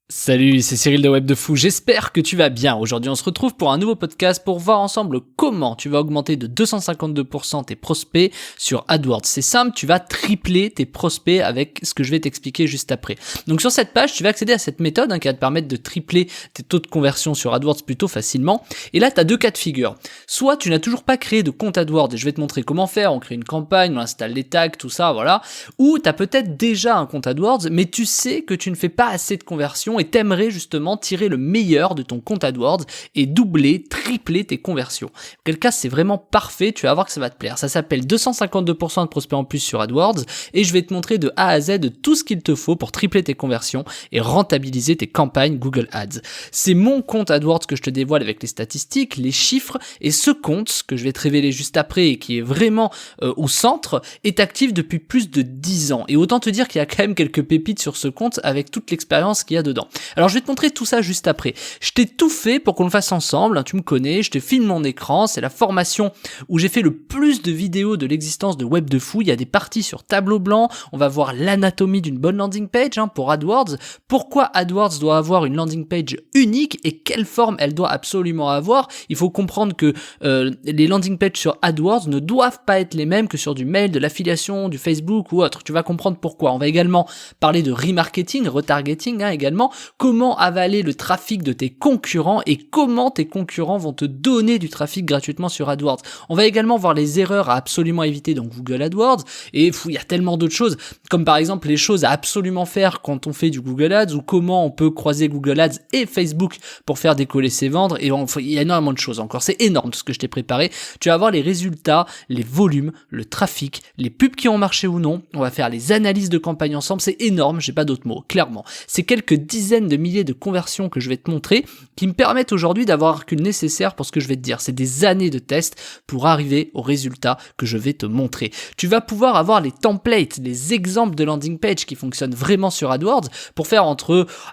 Salut, c'est Cyril de Web de Fou, j'espère que tu vas bien. Aujourd'hui on se retrouve pour un nouveau podcast pour voir ensemble comment tu vas augmenter de 252% tes prospects sur AdWords. C'est simple, tu vas tripler tes prospects avec ce que je vais t'expliquer juste après. Donc sur cette page, tu vas accéder à cette méthode qui va te permettre de tripler tes taux de conversion sur AdWords plutôt facilement. Et là tu as deux cas de figure. Soit tu n'as toujours pas créé de compte AdWords et je vais te montrer comment faire, on crée une campagne, on installe les tags, tout ça, voilà. Ou tu as peut-être déjà un compte AdWords mais tu sais que tu ne fais pas assez de conversion et t'aimerais justement tirer le meilleur de ton compte AdWords et doubler, tripler tes conversions. En quel cas, c'est vraiment parfait, tu vas voir que ça va te plaire. Ça s'appelle 252% de prospects en plus sur AdWords et je vais te montrer de A à Z tout ce qu'il te faut pour tripler tes conversions et rentabiliser tes campagnes Google Ads. C'est mon compte AdWords que je te dévoile avec les statistiques, les chiffres, et ce compte que je vais te révéler juste après et qui est vraiment au centre est actif depuis plus de 10 ans. Et autant te dire qu'il y a quand même quelques pépites sur ce compte avec toute l'expérience qu'il y a dedans. Alors je vais te montrer tout ça juste après. Je t'ai tout fait pour qu'on le fasse ensemble, tu me connais, je te filme mon écran, c'est la formation où j'ai fait le plus de vidéos de l'existence de Web de Fou. Il y a des parties sur tableau blanc, on va voir l'anatomie d'une bonne landing page pour AdWords, pourquoi AdWords doit avoir une landing page unique et quelle forme elle doit absolument avoir. Il faut comprendre que les landing pages sur AdWords ne doivent pas être les mêmes que sur du mail, de l'affiliation, du Facebook ou autre. Tu vas comprendre pourquoi. On va également parler de remarketing, retargeting également, comment avaler le trafic de tes concurrents et comment tes concurrents vont te donner du trafic gratuitement sur AdWords. On va également voir les erreurs à absolument éviter dans Google AdWords et il y a tellement d'autres choses, comme par exemple les choses à absolument faire quand on fait du Google Ads ou comment on peut croiser Google Ads et Facebook pour faire décoller ses ventes, et il y a énormément de choses encore, c'est énorme tout ce que je t'ai préparé. Tu vas voir les résultats, les volumes, le trafic, les pubs qui ont marché ou non, on va faire les analyses de campagne ensemble, c'est énorme, j'ai pas d'autres mots, clairement. C'est quelques dizaines de milliers de conversions que je vais te montrer qui me permettent aujourd'hui d'avoir un recul nécessaire pour ce que je vais te dire. C'est des années de tests pour arriver aux résultats que je vais te montrer. Tu vas pouvoir avoir les templates, les exemples de landing page qui fonctionnent vraiment sur AdWords pour faire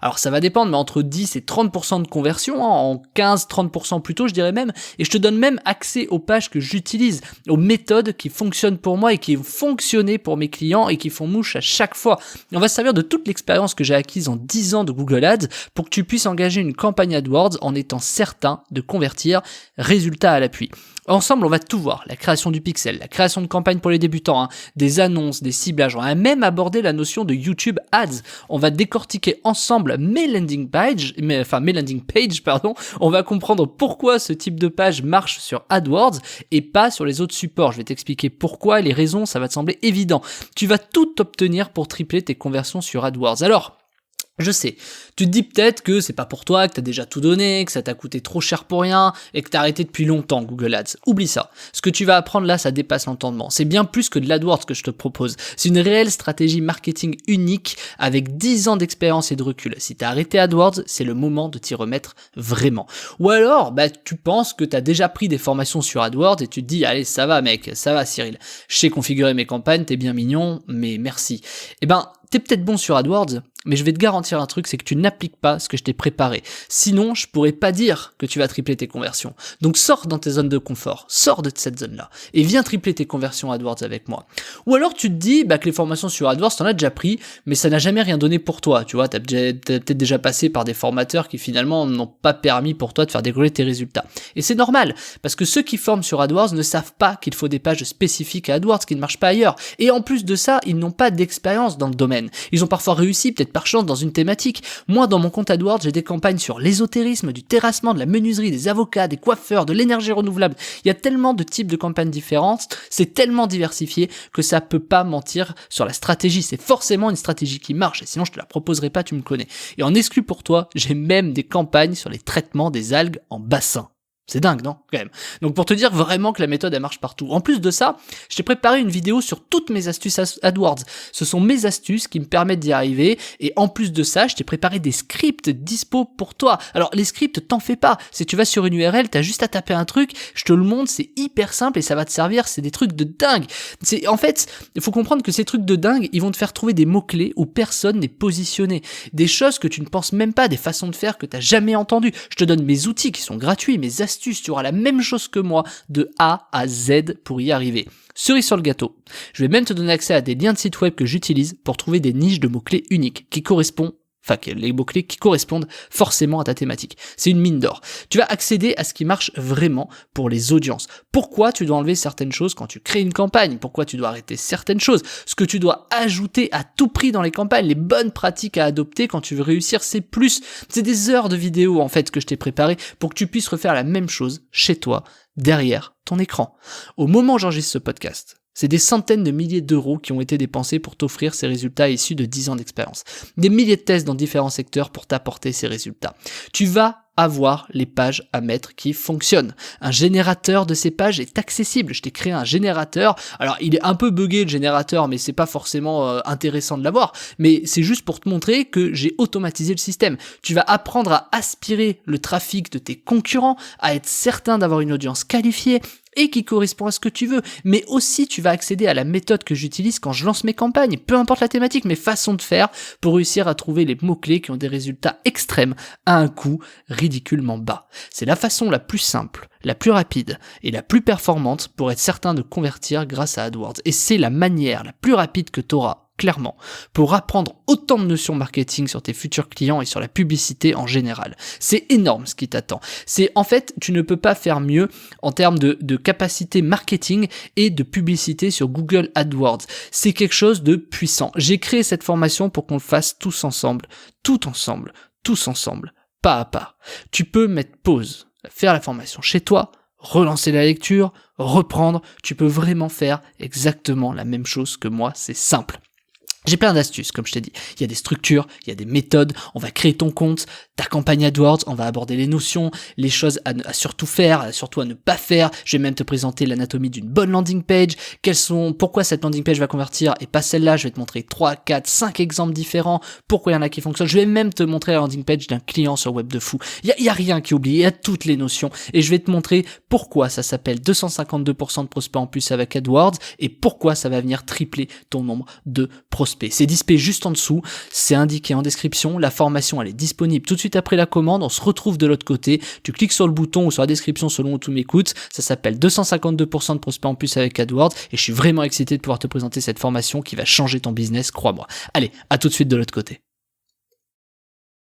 alors ça va dépendre, mais entre 10 et 30% de conversion, en 15-30% plutôt je dirais même, et je te donne même accès aux pages que j'utilise, aux méthodes qui fonctionnent pour moi et qui ont fonctionné pour mes clients et qui font mouche à chaque fois. On va se servir de toute l'expérience que j'ai acquise en 10 ans de Google Ads pour que tu puisses engager une campagne AdWords en étant certain de convertir, résultat à l'appui. Ensemble, on va tout voir, la création du pixel, la création de campagnes pour les débutants, des annonces, des ciblages. On va même aborder la notion de YouTube Ads. On va décortiquer ensemble mes landing pages, On va comprendre pourquoi ce type de page marche sur AdWords et pas sur les autres supports. Je vais t'expliquer pourquoi et les raisons, ça va te sembler évident. Tu vas tout obtenir pour tripler tes conversions sur AdWords. Alors, je sais, tu te dis peut-être que c'est pas pour toi, que t'as déjà tout donné, que ça t'a coûté trop cher pour rien et que t'as arrêté depuis longtemps Google Ads. Oublie ça. Ce que tu vas apprendre là, ça dépasse l'entendement. C'est bien plus que de l'AdWords que je te propose. C'est une réelle stratégie marketing unique avec 10 ans d'expérience et de recul. Si t'as arrêté AdWords, c'est le moment de t'y remettre vraiment. Ou alors, tu penses que t'as déjà pris des formations sur AdWords et tu te dis, allez, ça va mec, ça va Cyril. Je sais configurer mes campagnes, t'es bien mignon, mais merci. T'es peut-être bon sur AdWords, mais je vais te garantir un truc, c'est que tu n'appliques pas ce que je t'ai préparé. Sinon, je pourrais pas dire que tu vas tripler tes conversions. Donc sors dans tes zones de confort, sors de cette zone-là, et viens tripler tes conversions AdWords avec moi. Ou alors tu te dis que les formations sur AdWords, t'en as déjà pris, mais ça n'a jamais rien donné pour toi. Tu vois, t'as peut-être déjà passé par des formateurs qui finalement n'ont pas permis pour toi de faire décoller tes résultats. Et c'est normal, parce que ceux qui forment sur AdWords ne savent pas qu'il faut des pages spécifiques à AdWords qui ne marchent pas ailleurs. Et en plus de ça, ils n'ont pas d'expérience dans le domaine. Ils ont parfois réussi, peut-être par chance, dans une thématique. Moi, dans mon compte AdWords, j'ai des campagnes sur l'ésotérisme, du terrassement, de la menuiserie, des avocats, des coiffeurs, de l'énergie renouvelable. Il y a tellement de types de campagnes différentes, c'est tellement diversifié que ça peut pas mentir sur la stratégie. C'est forcément une stratégie qui marche, et sinon je te la proposerai pas, tu me connais. Et en exclu pour toi, j'ai même des campagnes sur les traitements des algues en bassin. C'est dingue, non? Quand même. Donc pour te dire vraiment que la méthode elle marche partout. En plus de ça, je t'ai préparé une vidéo sur toutes mes astuces AdWords. Ce sont mes astuces qui me permettent d'y arriver, et en plus de ça, je t'ai préparé des scripts dispo pour toi. Alors les scripts, t'en fais pas. Si tu vas sur une URL, t'as juste à taper un truc, je te le montre, c'est hyper simple et ça va te servir, c'est des trucs de dingue. En fait, il faut comprendre que ces trucs de dingue, ils vont te faire trouver des mots-clés où personne n'est positionné. Des choses que tu ne penses même pas, des façons de faire que t'as jamais entendues. Je te donne mes outils qui sont gratuits, mes astuces, tu auras la même chose que moi de A à Z pour y arriver. Cerise sur le gâteau, je vais même te donner accès à des liens de sites web que j'utilise pour trouver des niches de mots-clés uniques qui correspondent Enfin, les mots-clés qui correspondent forcément à ta thématique. C'est une mine d'or. Tu vas accéder à ce qui marche vraiment pour les audiences. Pourquoi tu dois enlever certaines choses quand tu crées une campagne? Pourquoi tu dois arrêter certaines choses? Ce que tu dois ajouter à tout prix dans les campagnes, les bonnes pratiques à adopter quand tu veux réussir, c'est plus. C'est des heures de vidéos, en fait, que je t'ai préparé pour que tu puisses refaire la même chose chez toi, derrière ton écran. Au moment où j'enregistre ce podcast, c'est des centaines de milliers d'euros qui ont été dépensés pour t'offrir ces résultats issus de 10 ans d'expérience. Des milliers de tests dans différents secteurs pour t'apporter ces résultats. Tu vas avoir les pages à mettre qui fonctionnent. Un générateur de ces pages est accessible. Je t'ai créé un générateur. Alors, il est un peu buggé le générateur, mais c'est pas forcément intéressant de l'avoir. Mais c'est juste pour te montrer que j'ai automatisé le système. Tu vas apprendre à aspirer le trafic de tes concurrents, à être certain d'avoir une audience qualifiée et qui correspond à ce que tu veux, mais aussi tu vas accéder à la méthode que j'utilise quand je lance mes campagnes, peu importe la thématique, mes façons de faire pour réussir à trouver les mots-clés qui ont des résultats extrêmes à un coût ridiculement bas. C'est la façon la plus simple, la plus rapide et la plus performante pour être certain de convertir grâce à AdWords. Et c'est la manière la plus rapide que tu auras clairement, pour apprendre autant de notions marketing sur tes futurs clients et sur la publicité en général. C'est énorme ce qui t'attend. C'est, en fait, tu ne peux pas faire mieux en termes de capacité marketing et de publicité sur Google AdWords. C'est quelque chose de puissant. J'ai créé cette formation pour qu'on le fasse tous ensemble, pas à pas. Tu peux mettre pause, faire la formation chez toi, relancer la lecture, reprendre. Tu peux vraiment faire exactement la même chose que moi, c'est simple. J'ai plein d'astuces, comme je t'ai dit. Il y a des structures, il y a des méthodes, on va créer ton compte, ta campagne AdWords, on va aborder les notions, les choses à surtout faire, surtout à ne pas faire. Je vais même te présenter l'anatomie d'une bonne landing page, pourquoi cette landing page va convertir et pas celle-là. Je vais te montrer 3, 4, 5 exemples différents, pourquoi il y en a qui fonctionnent. Je vais même te montrer la landing page d'un client sur Web de Fou. Il y a rien qui est oublié, il y a toutes les notions et je vais te montrer pourquoi ça s'appelle 252% de prospects en plus avec AdWords et pourquoi ça va venir tripler ton nombre de prospects. C'est display juste en dessous, c'est indiqué en description, la formation elle est disponible tout de suite après la commande, on se retrouve de l'autre côté, tu cliques sur le bouton ou sur la description selon où tu m'écoutes, ça s'appelle 252% de prospects en plus avec AdWords et je suis vraiment excité de pouvoir te présenter cette formation qui va changer ton business, crois-moi. Allez, à tout de suite de l'autre côté.